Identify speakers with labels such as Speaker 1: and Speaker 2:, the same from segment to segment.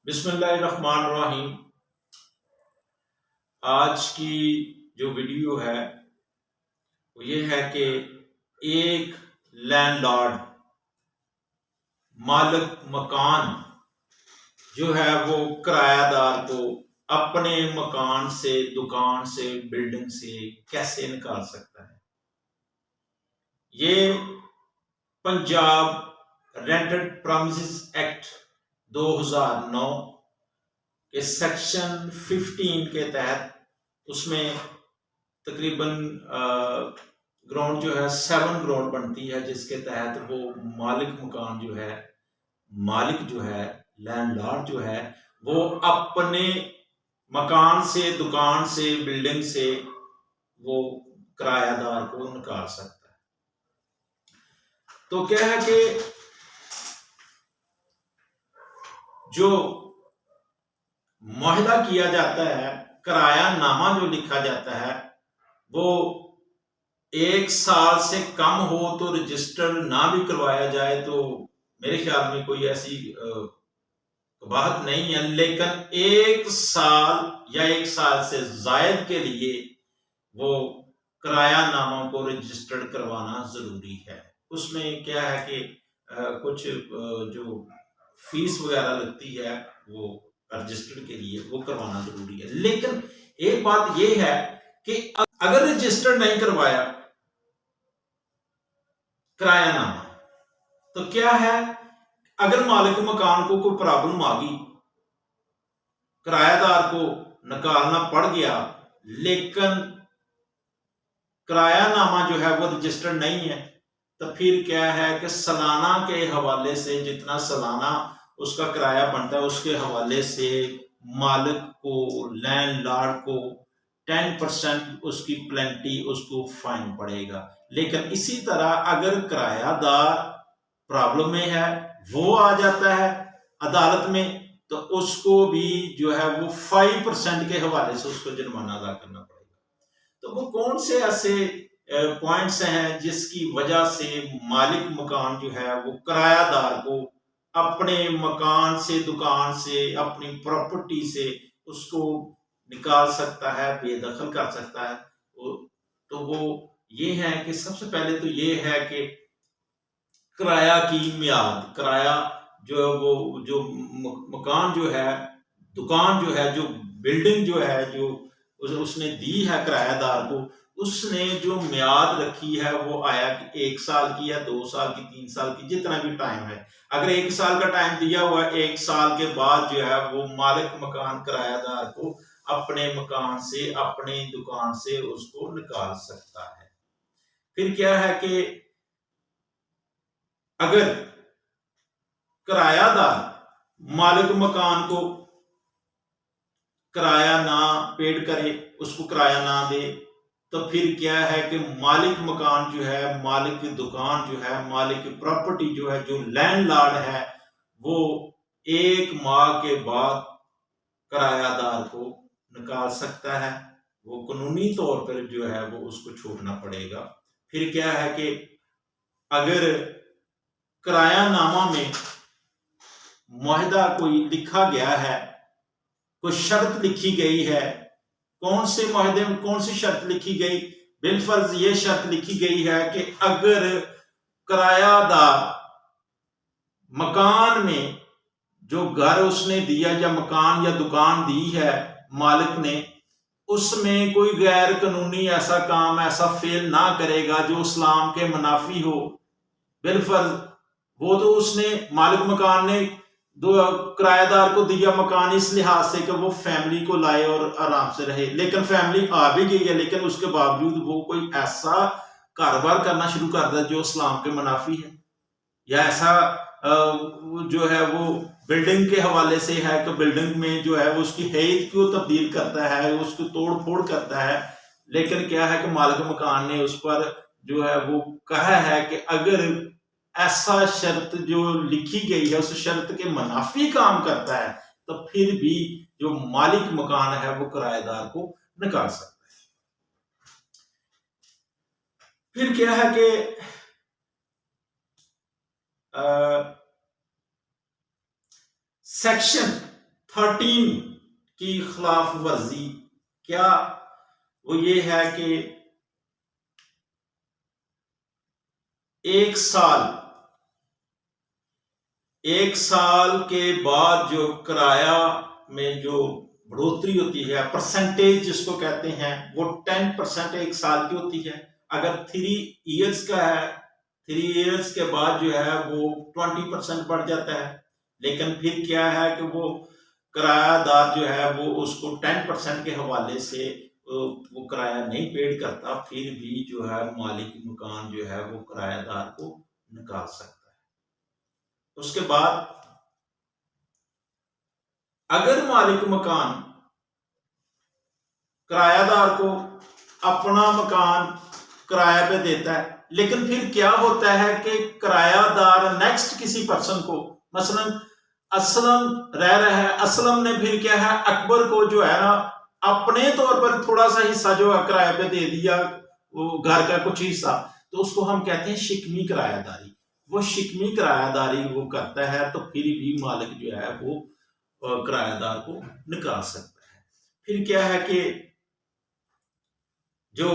Speaker 1: बिस्मिल्लाहिर्रहमानिर्रहीम। आज की जो वीडियो है वो ये है कि एक लैंडलॉर्ड मालिक मकान जो है वो किरायादार को अपने मकान से, दुकान से, बिल्डिंग से कैसे निकाल सकता है। ये पंजाब रेंटेड प्रमिसेस एक्ट 2009 के सेक्शन 15 के तहत उसमें तकरीबन ग्राउंड जो है 7 ग्राउंड बनती है, जिसके तहत वो मालिक जो है लैंडलॉर्ड जो है वो अपने मकान से, दुकान से, बिल्डिंग से वो किरायादार को निकाल सकता है। तो क्या है कि जो मुआहदा किया जाता है, किराया नामा जो लिखा जाता है वो 1 साल से कम हो तो रजिस्टर ना भी करवाया जाए तो मेरे ख्याल में कोई ऐसी बात नहीं है, लेकिन 1 साल या 1 साल से जायद के लिए वो किराया नामा को रजिस्टर्ड करवाना जरूरी है। उसमें क्या है कि कुछ जो फीस वगैरह लगती है वो रजिस्टर्ड के लिए वो करवाना जरूरी है। लेकिन एक बात ये है कि अगर रजिस्टर्ड नहीं करवाया किरायानामा तो क्या है, अगर मालिक मकान को कोई प्रॉब्लम आ गई, किरायादार को निकालना पड़ गया, लेकिन किरायानामा जो है वो रजिस्टर्ड नहीं है, तो फिर क्या है कि सालाना के हवाले से जितना सालाना उसका किराया बनता है उसके हवाले से मालिक को, लैंडलॉर्ड को 10% उसकी पेनल्टी, उसको फाइन पड़ेगा। लेकिन इसी तरह अगर किरायादार प्रॉब्लम में है, वो आ जाता है अदालत में, तो उसको भी जो है वो 5% के हवाले से उसको जुर्माना अदा करना पड़ेगा। तो वो कौन से ऐसे पॉइंट्स हैं जिसकी वजह से मालिक मकान जो है वो किरायादार को अपने मकान से, दुकान से, अपनी प्रॉपर्टी से उसको निकाल सकता है, बेदखल कर सकता है। तो वो ये है कि सबसे पहले तो ये है कि किराया की मियाद, किराया जो वो जो मकान जो है, दुकान जो है, जो बिल्डिंग जो है, जो उसने दी है किरायादार को, उसने जो मियाद रखी है वो आया कि 1 साल की या 2 साल की, 3 साल की, जितना भी टाइम है। अगर 1 साल का टाइम दिया हुआ है, 1 साल के बाद जो है वो मालिक मकान किरायादार को अपने मकान से, अपनी दुकान से उसको निकाल सकता है। फिर क्या है कि अगर किरायादार मालिक मकान को किराया ना पेड करे, उसको किराया ना दे, तो फिर क्या है कि मालिक मकान जो है, मालिक की दुकान जो है, मालिक की प्रॉपर्टी जो है, जो लैंडलॉर्ड है, वो 1 माह के बाद किरायादार को निकाल सकता है। वो कानूनी तौर पर जो है वो उसको छोड़ना पड़ेगा। फिर क्या है कि अगर किरायानामा में मुआहदा कोई लिखा गया है, कोई शर्त लिखी गई है, कौन से मुआहदे में कौन सी शर्त लिखी गई? बिलफर्ज ये शर्त लिखी गई है कि अगर किरायादार मकान में जो घर उसने दिया या मकान या दुकान दी है मालिक ने, उसमें कोई गैर कानूनी ऐसा काम, ऐसा फेल ना करेगा जो इस्लाम के मुनाफी हो। बिलफर्ज वो तो उसने, मालिक मकान ने दो किराएदार को दिया मकान इस लिहाज से कि वो फैमिली को लाए और आराम से रहे, लेकिन फैमिली आ भी गई है, लेकिन उसके बावजूद वो कोई ऐसा कारोबार करना शुरू कर दिया जो इस्लाम के मुनाफी है, या ऐसा जो है वो बिल्डिंग के हवाले से है कि बिल्डिंग में जो है वो उसकी हैत को तब्दील करता है, उसको तोड़ फोड़ करता है। लेकिन क्या है कि मालिक मकान ने उस पर जो है वो कहा है कि अगर ऐसा शर्त जो लिखी गई है उस शर्त के मुनाफी काम करता है, तो फिर भी जो मालिक मकान है वो किराएदार को निकाल सकता है। फिर क्या है कि सेक्शन 13 की खिलाफ वर्जी क्या, वो ये है कि एक साल के बाद जो किराया में जो बढ़ोतरी होती है, परसेंटेज जिसको कहते हैं, वो 10% एक साल की होती है। अगर 3 इयर्स का है, 3 इयर्स के बाद जो है वो 20% बढ़ जाता है। लेकिन फिर क्या है कि वो किरायादार जो है वो उसको 10% के हवाले से वो किराया नहीं पेड करता, फिर भी जो है मालिक मकान जो है वो किरायादार को निकाल सकता है। उसके बाद अगर मालिक मकान किरायादार को अपना मकान किराया पे देता है, लेकिन फिर क्या होता है कि किरायादार नेक्स्ट किसी पर्सन को, मसलन असलम रह रहा है, असलम ने फिर क्या है अकबर को जो है ना अपने तौर पर थोड़ा सा हिस्सा जो है किराए पे दे दिया, वो घर का कुछ हिस्सा, तो उसको हम कहते हैं शिकमी किरायादारी। वो शिकमी किरायादारी वो करता है, तो फिर भी मालिक जो है वो किरायादार को निकाल सकता है। फिर क्या है कि जो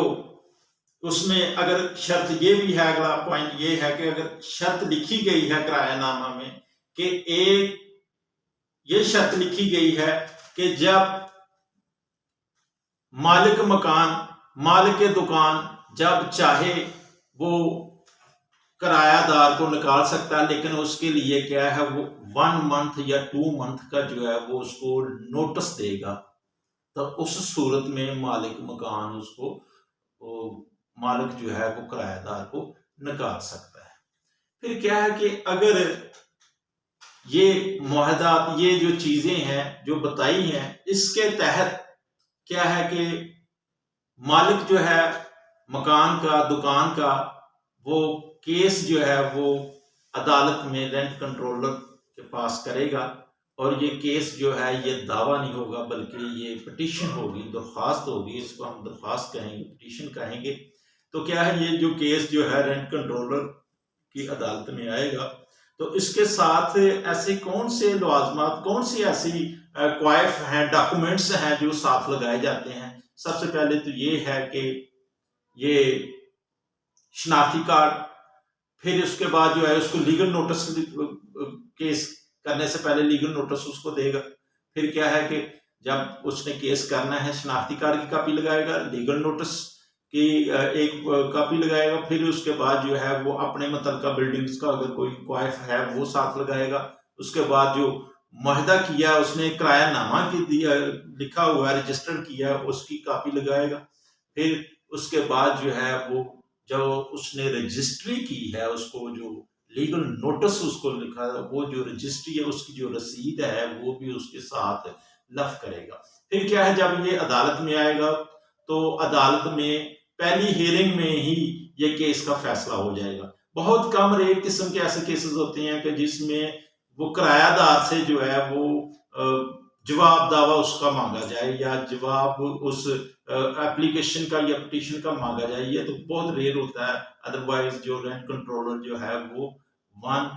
Speaker 1: उसमें अगर शर्त ये भी है, अगला पॉइंट ये है कि अगर शर्त लिखी गई है किरायानामा में कि एक ये शर्त लिखी गई है कि जब मालिक मकान, मालिक दुकान जब चाहे वो किरायादार को निकाल सकता है, लेकिन उसके लिए क्या है वो 1 मंथ या 2 मंथ का जो है वो उसको नोटिस देगा। तो उस सूरत में मालिक मकान उसको मालिक जो है वो किरायादार को निकाल सकता है। फिर क्या है कि अगर ये मुआहदात, ये जो चीजें हैं जो बताई हैं, इसके तहत क्या है कि मालिक जो है मकान का, दुकान का, वो केस जो है वो अदालत में रेंट कंट्रोलर के पास करेगा, और ये केस जो है ये दावा नहीं होगा बल्कि ये पिटीशन होगी, दरख्वास्त होगी, इसको हम दरख्वास्त कहेंगे, पिटीशन कहेंगे। तो क्या है, ये जो केस जो है रेंट कंट्रोलर की अदालत में आएगा, तो इसके साथ ऐसे कौन से लवाजमात, कौन सी ऐसी क्वाइफ हैं, डॉक्यूमेंट्स हैं जो साथ लगाए जाते हैं। सबसे पहले तो ये है कि ये शनाख्ती कार्ड, फिर उसके बाद जो है उसको लीगल नोटिस, केस करने से पहले लीगल नोटिस उसको देगा। फिर क्या है कि जब उसने केस करना है, शनाख्ती कार्ड की कॉपी लगाएगा, लीगल नोटिस की एक कॉपी लगाएगा, फिर उसके बाद जो है वो अपने मुतल्लिका बिल्डिंग्स का अगर कोई क्वाइफ है वो साथ लगाएगा। उसके बाद जो मुआहदा किया उसने, किरायानामा की दिया लिखा हुआ है, रजिस्टर्ड किया, उसकी कॉपी लगाएगा। फिर उसके बाद जो है वो जो उसने रजिस्ट्री की है, उसको जो लीगल नोटिस उसको लिखा है, वो जो रजिस्ट्री है उसकी जो रसीद है वो भी उसके साथ लफ करेगा। फिर क्या है, जब ये अदालत में आएगा तो अदालत में पहली हियरिंग में ही ये केस का फैसला हो जाएगा। बहुत कम रेट किस्म के ऐसे केसेस होते हैं कि जिसमें वो किरायादार से जो है वो जवाब दावा उसका मांगा जाए, या जवाब उस एप्लीकेशन का या पिटीशन का मांगा जाए, ये तो बहुत रेयर होता है। अदरवाइज जो रेंट कंट्रोलर जो है वो वन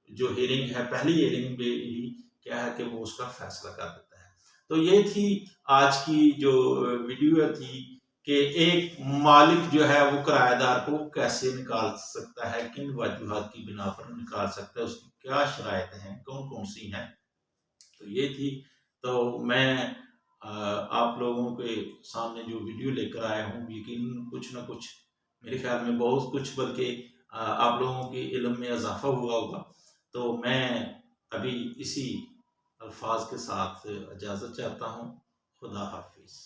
Speaker 1: जो हियरिंग है, पहली हियरिंग में ही क्या है कि वो उसका फैसला कर देता है। तो ये थी आज की जो वीडियो थी कि एक मालिक जो है वो किराएदार को कैसे निकाल सकता है, किन वजूहात की बिना पर निकाल सकता है, उसकी क्या शराइत हैं, कौन कौन सी हैं। तो ये थी, तो मैं आप लोगों के सामने जो वीडियो लेकर आया हूँ, यकीन कुछ ना कुछ, मेरे ख्याल में बहुत कुछ, बल्कि आप लोगों के इल्म में इजाफा हुआ होगा। तो मैं अभी इसी अल्फाज के साथ इजाज़त चाहता हूँ। खुदा हाफिज।